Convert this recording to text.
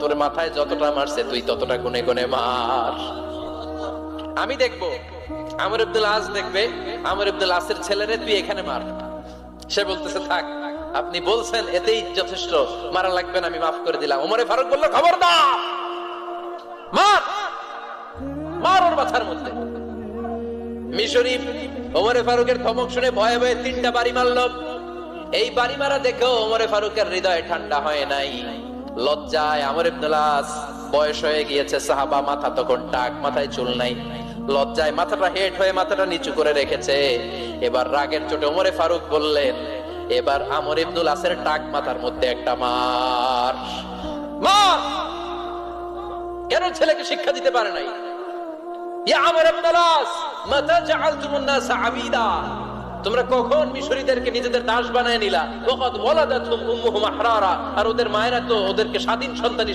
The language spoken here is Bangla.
তোর মাথায় যতটা মারছে তুই ততটা গুনে গুনে মার। আমি দেখবো, আমর ইবনুল আস দেখবে, আমর ইবনুল আসের ছেলেরে তুই এখানে মার। সে বলতেছে থাক, আপনি বলছেন এতেই যথেষ্ট, মারা লাগবে না, আমি মাফ করে দিলাম। ওমরে ফারুক বলল খবরদার, মার মার ওর মাথার মধ্যে। মিশরি ওমরে ফারুকের ধমক শুনে ভয়ে ভয়ে 3টা বাড়ি মারল। এই বাড়ি মারা দেখেও ওমরে ফারুকের হৃদয় ঠান্ডা হয় নাই। লজ্জায় আমর ইবনুল আস, বয়স হয়ে গিয়েছে সাহাবা, মাথা তখন টাক, মাথায় চুল নাই, লজ্জায় মাথাটা হেট হয়ে মাথাটা নিচু করে রেখেছে। এবার রাগের চোটে ওমরে ফারুক বললেন, এবার আমর ইবনুল আসের টাক মাথার মধ্যে একটা মার। মার! কেন ছেলেকে শিক্ষা দিতে পারে নাই? ইয়া আমর ইবনুল আস, মাতা জাআলতুমুন নাস আবিদা, তোমরা কখন মিশরীদেরকে নিজেদের দাস বানায় নিলা? ওয়াকাদ ওয়ালাদাতুহুম উম্মুহুম আহরারা, আর ওদের মায়েরা তো ওদেরকে স্বাধীন সন্তান